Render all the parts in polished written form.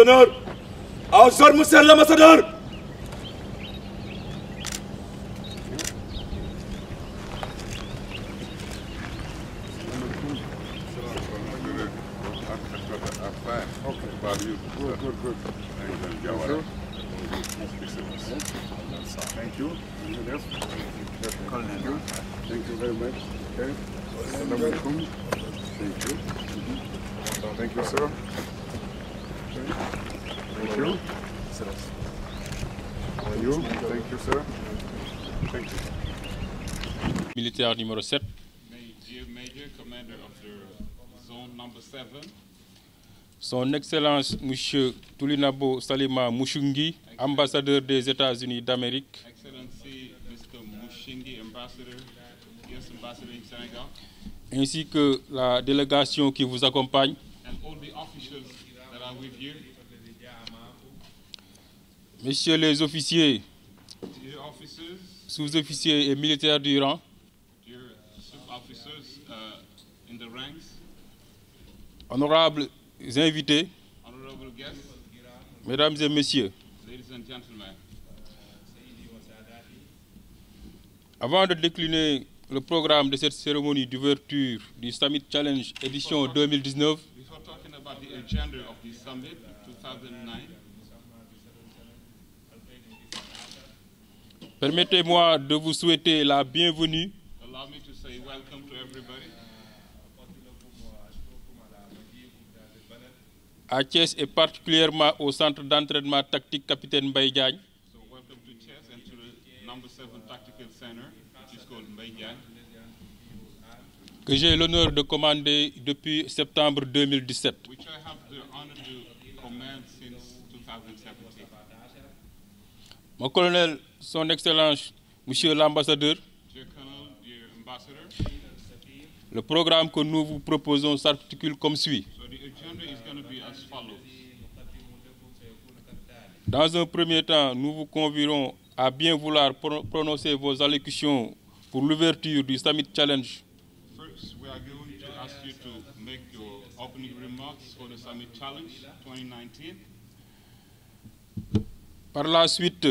l'ambassadeur. Bonsoir, monsieur l'ambassadeur. Thank you. Thank you very much. Okay. Assalamu alaikum. Thank you. Thank you, sir. Thank you. Thank you. Thank you, sir. Thank you. Militaire numéro 7. Major Commander of the Zone Number 7. Son Excellence M. Tulinabo Salima Mushungi, ambassadeur des États-Unis d'Amérique. Excellency Mr. Mushingi, Ambassador, yes, Ambassador in Senegal. Ainsi que la délégation qui vous accompagne. And all the officials that are with you. Messieurs les officiers, Dear officers, sous-officiers et militaires du rang. dear sub-officers in the ranks, Honorables invités, honorable guests, mesdames et messieurs, ladies and gentlemen. avant de décliner le programme de cette cérémonie d'ouverture du Summit Challenge édition 2019, Before talking about the agenda of the summit 2009, permettez-moi de vous souhaiter la bienvenue allow me to say welcome to everybody à Thiès et particulièrement au centre d'entraînement tactique Capitaine Mbaye Diagne, So welcome to Thiès and to the number 7 Tactical Center, which is called Mbaye Diagne, que j'ai l'honneur de commander depuis septembre 2017. which I have the honor to command since 2017. Mon colonel, son Excellence, Monsieur l'ambassadeur, Dear Colonel, dear Ambassador, le programme que nous vous proposons s'articule comme suit. so the agenda is going to be as follows. Dans un premier temps, nous vous convierons à bien vouloir prononcer vos allocutions pour l'ouverture du Summit Challenge. First, we are going to ask you to make your opening remarks for the Summit Challenge 2019, Par la suite,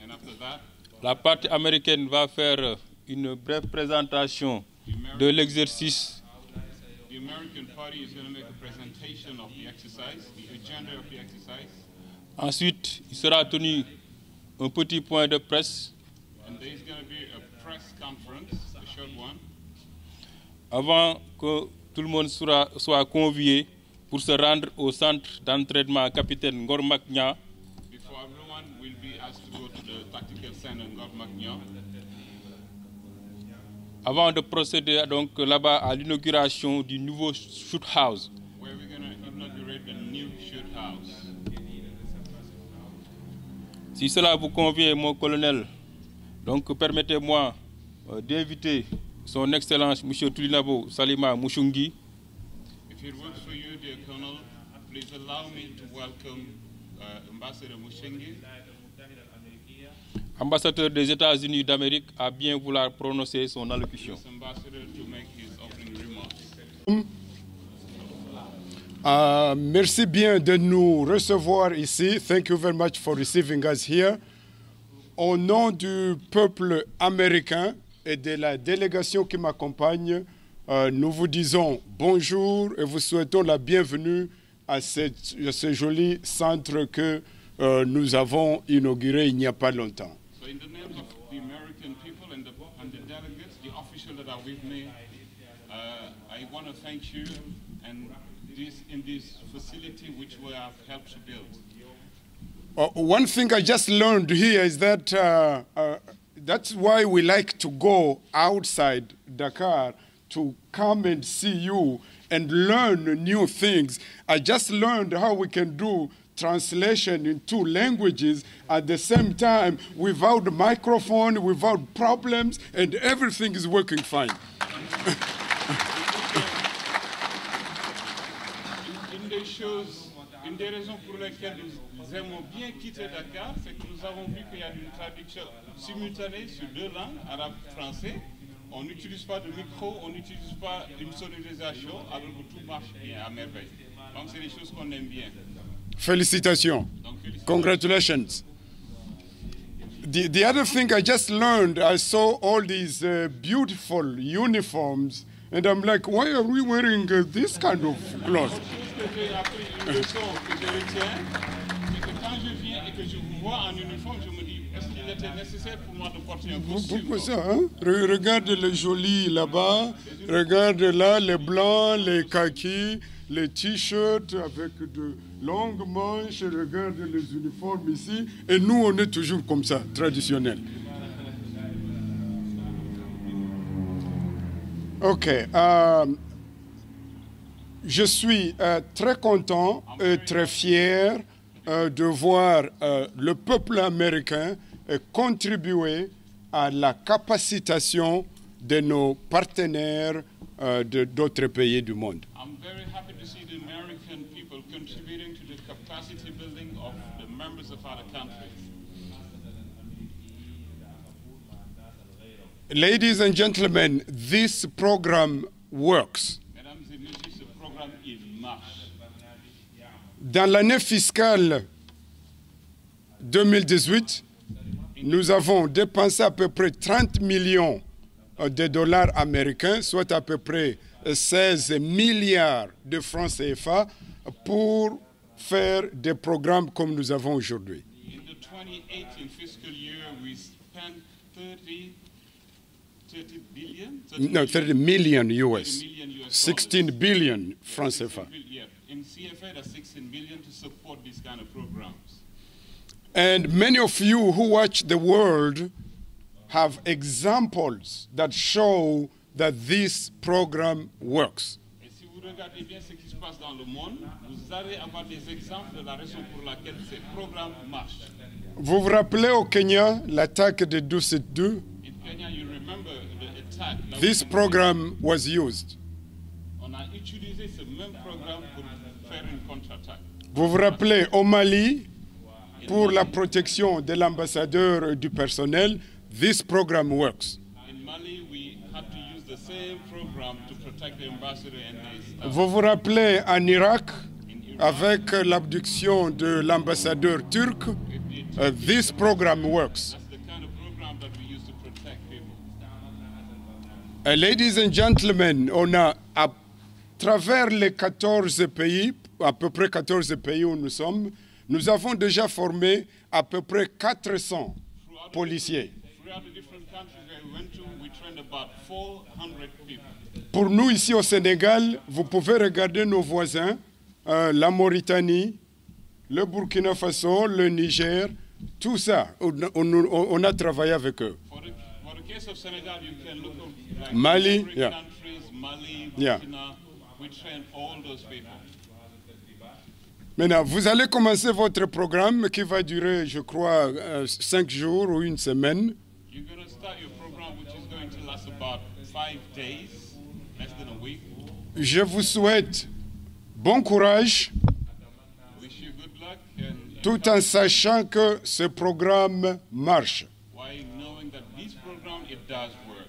and after that, la partie américaine va faire une brève présentation de l'exercice. the American party is going to make a presentation of the exercise, the agenda of the exercise, Ensuite, il sera tenu un petit point de presse and there is going to be a press conference, a short one, avant que tout le monde soit convié pour se rendre au centre d'entraînement Capitaine Ngor Macnia before everyone will be asked to go to the tactical center in Gormaknya, avant de procéder donc là-bas à l'inauguration du nouveau shoot house. where we're going to inaugurate the new shoot house. Si cela vous convient, mon colonel, donc permettez-moi d'inviter son Excellence M. Tulinabo Salima Mushungi, If it works for you, dear Colonel, please allow me to welcome Ambassador Mushingi, ambassadeur des États-Unis d'Amérique, à bien vouloir prononcer son allocution. this ambassador, to make his opening remarks. Merci bien de nous recevoir ici. Thank you very much for receiving us here. Au nom du peuple américain et de la délégation qui m'accompagne, nous vous disons bonjour et vous souhaitons la bienvenue à ce joli centre que nous avons inauguré il n'y a pas longtemps. So in the name of the American people and the delegates, the officials that are with me, I want to thank you and in this facility which we have helped to build. One thing I just learned here is that that's why we like to go outside Dakar to come and see you and learn new things. I just learned how we can do translation in 2 languages at the same time without microphone, without problems, and everything is working fine. Une des raisons pour lesquelles nous aimons bien quitter Dakar, c'est que nous avons vu qu'il y a une traduction simultanée sur 2 langues, arabe et français. On n'utilise pas de micro, on n'utilise pas une sonorisation, alors que tout marche bien à merveille. Donc c'est des choses qu'on aime bien. Félicitations. Donc, félicitations. Congratulations. The other thing I just learned, I saw all these beautiful uniforms, and I'm like, why are we wearing this kind of clothes? Ce que j'ai appris, une leçon que je retiens, c'est que quand je viens et que je vous vois en uniforme, je me dis, est-ce qu'il était nécessaire pour moi de porter un costume? Pourquoi ça, hein? Regarde les jolis là-bas, regarde là les blancs, les kakis, les t-shirts avec de longues manches, regarde les uniformes ici, et nous on est toujours comme ça, traditionnel. Ok, je suis très content et très fier de voir le peuple américain contribuer à la capacitation de nos partenaires d'autres pays du monde. I'm very happy to see the American people contributing to the capacity building of the members of other countries. Ladies and gentlemen, this program works. Mesdames et messieurs, ce programme, il marche. Dans l'année fiscale 2018, nous avons dépensé à peu près 30 millions de dollars américains, soit à peu près 16 milliards de francs CFA, pour faire des programmes comme nous avons aujourd'hui. In the 2018 fiscal year, we spent 30 billion? No, 30 million US, 30 million US 16 billion francs CFA. Yeah. In CFA, that's 16 billion to support these kind of programs. And many of you who watch the world have examples that show that this program works. Et si vous regardez bien ce qui se passe dans le monde, vous allez avoir des exemples de la raison pour laquelle ces programmes marchent. Vous vous rappelez au Kenya l'attaque de 12/2? In Kenya, you remember the attack. Là où This program was used. on a utilisé ce même programme pour faire une contre-attaque. Vous vous rappelez au Mali, pour la protection de l'ambassadeur et du personnel, this program works. In Mali, we had to use the same program to protect the ambassador and his staff. Vous vous rappelez en Irak, avec l'abduction de l'ambassadeur turc, this program works. That's the kind of program that we use to protect people. Ladies and gentlemen, on a, à travers les 14 pays, à peu près 14 pays où nous sommes, nous avons déjà formé à peu près 400 policiers. Throughout the different countries where we went to, we trained about 400 people. Pour nous ici au Sénégal, vous pouvez regarder nos voisins, la Mauritanie, le Burkina Faso, le Niger, tout ça, on a travaillé avec eux. For the case of Senegal, you can look at like Mali, neighboring yeah. countries, Mali, Yeah. Burkina. We train all those people. Maintenant, vous allez commencer votre programme qui va durer, je crois, 5 jours ou une semaine. You're going to start your program, which is going to last about 5 days, less than a week. Je vous souhaite bon courage, Wish you good luck and tout en sachant que ce programme marche. while knowing that this program, it does work.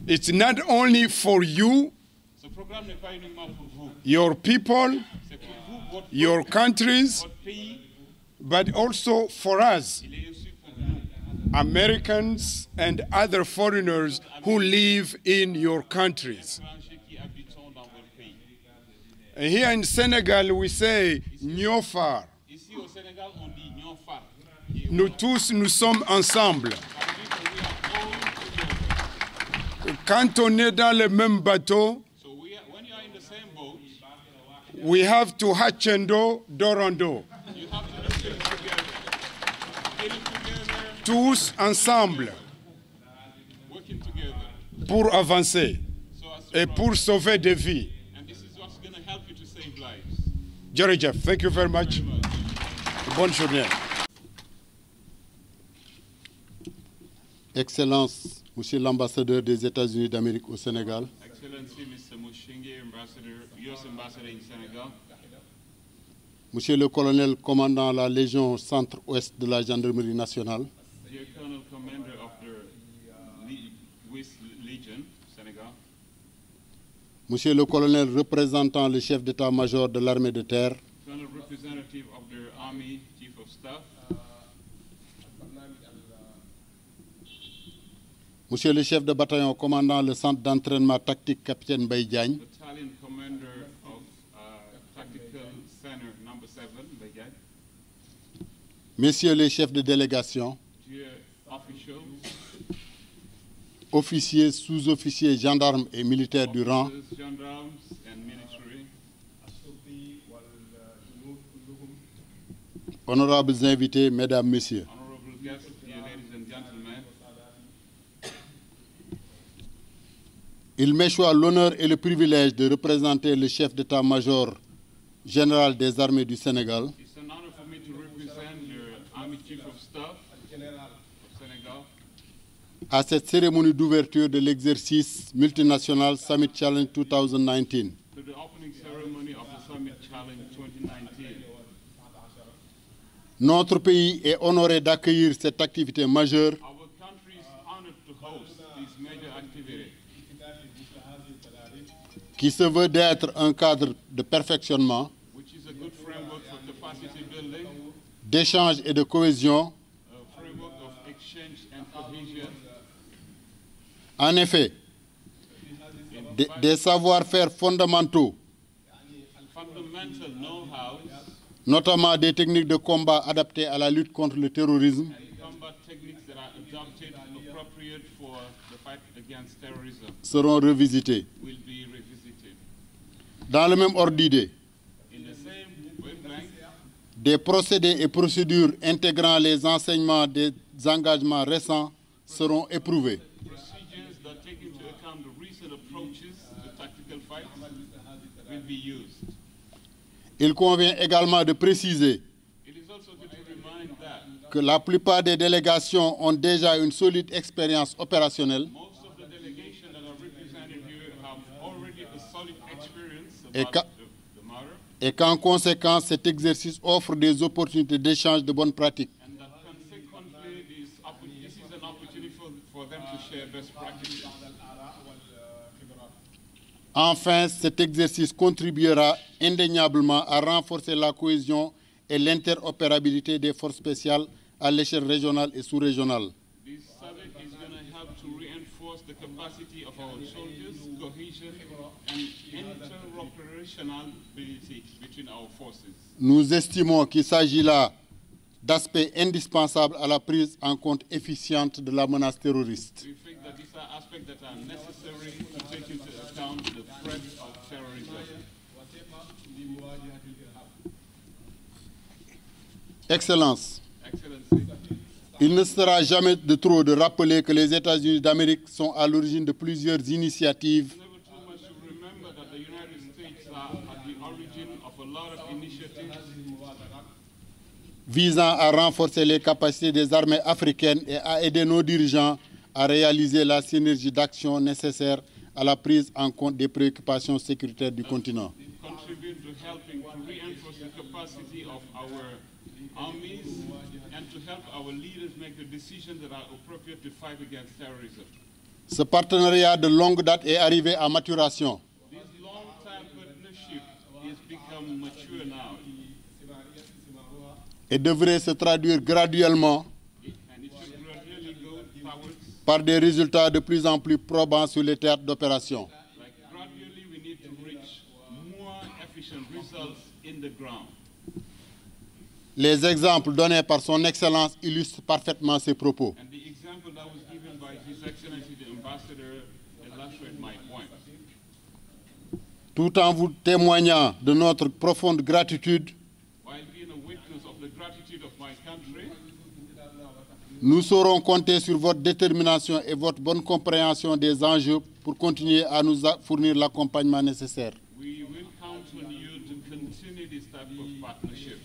It's not only for you, Ce programme n'est pas uniquement pour vous, your people, c'est pour vous, votre, your countries, votre pays, but also for us, il est aussi pour nous, Americans and other foreigners who live in your countries. étrangers qui habitons dans votre pays. And here in Senegal, we say Nyofar. Ici au Sénégal, on dit Nyonfar. Nous tous, nous sommes ensemble. Ça veut dire que we are all together. Quand on est dans le même bateau, So when you are in the same boat, we have to hachendo dorando. you have to do things together. Getting together, Tous ensemble working together. pour avancer So as et pour sauver des vies. and this is what's going to help you to save lives. Jerry Jeff, thank you very much. Bonne journée. Excellence, Monsieur l'ambassadeur des États-Unis d'Amérique au Sénégal, Excellency, Mr. Mushinge, U.S. Ambassador in Senegal, Monsieur le colonel commandant la Légion centre-ouest de la Gendarmerie nationale, dear Colonel Commander of the West Legion, Senegal, Monsieur le colonel représentant le chef d'état-major de l'armée de terre, Colonel the representative of the Army Chief of Staff, Monsieur le chef de bataillon commandant le centre d'entraînement tactique capitaine Mbaye Diagne, Battalion Commander of Tactical Center Number 7, Mbaye Diagne, Messieurs les chefs de délégation, dear officials, officiers, sous-officiers, gendarmes et militaires du rang, officers, gendarmes, and military, honorables invités, mesdames, messieurs. honorable guests, dear ladies and gentlemen, Il m'échoit l'honneur et le privilège de représenter le chef d'état-major général des armées du Sénégal it's an honor for me to represent the Army Chief of Staff of Senegal à cette cérémonie d'ouverture de l'exercice multinational Summit Challenge 2019. to the opening ceremony of the Summit Challenge 2019. Notre pays est honoré d'accueillir cette activité majeure Our country is honored to host this major activity, qui se veut d'être un cadre de perfectionnement, which is a good framework for capacity building, d'échange et de cohésion. a framework of exchange and cohesion. En effet, des savoir-faire fondamentaux, Fundamental know-how notamment des techniques de combat adaptées à la lutte contre le terrorisme, and combat techniques that are adopted appropriate for the fight against terrorism seront revisités. will be revisited. Dans le même ordre d'idée, In the same wavelength, des procédés et procédures intégrant les enseignements des engagements récents seront éprouvés. procedures that take into account the recent approaches to tactical fights will be used. Il convient également de préciser It is also good to remind that que la plupart des délégations ont déjà une solide expérience opérationnelle most of the delegations that are represented here have already a solid experience Et about the matter, et qu'en conséquence, cet exercice offre des opportunités d'échange de bonnes pratiques. and that consequently this is an opportunity for them to share best practices. Enfin, cet exercice contribuera indéniablement à renforcer la cohésion et l'interopérabilité des forces spéciales à l'échelle régionale et sous-régionale. This summit is going to help to reinforce the capacity of our soldiers, cohesion, and interoperationality between our forces. Nous estimons qu'il s'agit là d'aspects indispensables à la prise en compte efficiente de la menace terroriste. We think that these are aspects that are necessary to take into account the threat of terrorism. Excellence, Excellency, il ne sera jamais de trop de rappeler que les États-Unis d'Amérique sont à l'origine de plusieurs initiatives never too much to remember that the United States are at the origin of a lot of initiatives visant à renforcer les capacités des armées africaines et à aider nos dirigeants à réaliser la synergie d'action nécessaire à la prise en compte des préoccupations sécuritaires du continent. contribute to helping to reinforce the capacity of our armies and to help our leaders make the decisions that are appropriate to fight against terrorism. Ce partenariat de longue date est arrivé à maturation. This long-time partnership has become mature now, Et devrait se traduire graduellement and it should gradually go towards, par des résultats de plus en plus probants sur les théâtres d'opération. like gradually we need to reach more efficient results in the ground. Les exemples donnés par son Excellence illustrent parfaitement ces propos. And the example that was given by His Excellency the Ambassador illustrates my point. Tout en vous témoignant de notre profonde gratitude, While being a witness of the gratitude of my country, nous saurons compter sur votre détermination et votre bonne compréhension des enjeux pour continuer à nous fournir l'accompagnement nécessaire. we will count on you to continue this type of partnership.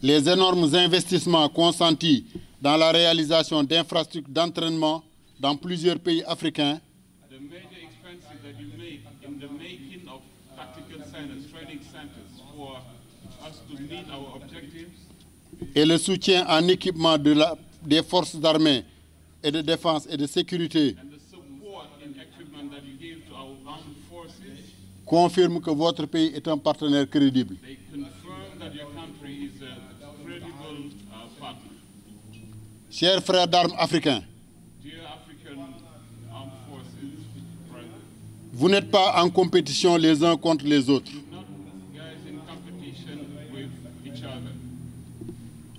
Les énormes investissements consentis dans la réalisation d'infrastructures d'entraînement dans plusieurs pays africains The major expenses that you make in the making of tactical centers, training centers for us to meet our objectives, et le soutien en équipement des forces armées et de défense et de sécurité and the support and equipment that you give to our armed forces confirment que votre pays est un partenaire crédible. They confirm that your country is a credible partner. Chers frères d'armes africains, Dear African Armed Forces, brothers, vous n'êtes pas en compétition les uns contre les autres. not guys in competition with each other.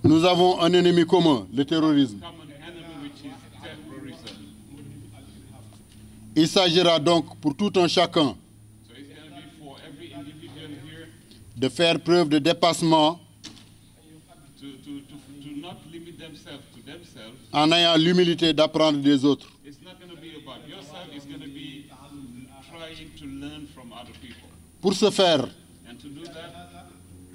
Nous avons un ennemi commun, le terrorisme. Common enemy, which is terrorism. Il s'agira donc pour tout un chacun So it's going to be for every individual here de faire preuve de dépassement to not limit themselves to themselves. en ayant l'humilité d'apprendre des autres. It's not going to be about yourself. It's going to be trying to learn from other people. Pour ce faire, And to do that,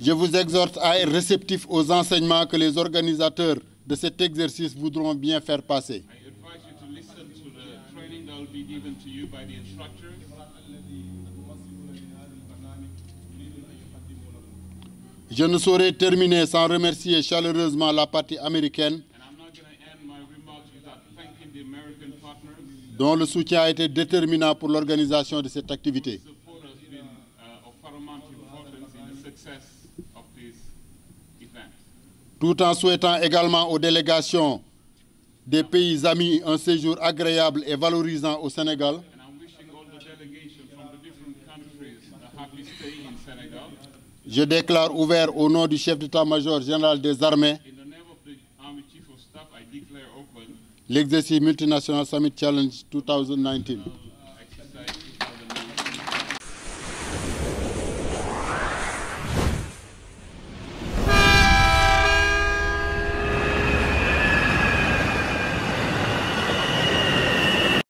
je vous exhorte à être réceptifs aux enseignements que les organisateurs de cet exercice voudront bien faire passer. I advise you to listen to the training that will be given to you by the instructors. Je ne saurais terminer sans remercier chaleureusement la partie américaine And I'm not going to end my remarks without thanking the American partners. dont le soutien a été déterminant pour l'organisation de cette activité. Support has been of paramount importance in the success of this event. Tout en souhaitant également aux délégations des pays amis un séjour agréable et valorisant au Sénégal, And I'm wishing all the delegation from the different countries a happy stay in Senegal. je déclare ouvert au nom du chef d'état-major général des armées In the name of the Army Chief of Staff, I declare open l'exercice multinational Summit Challenge 2019.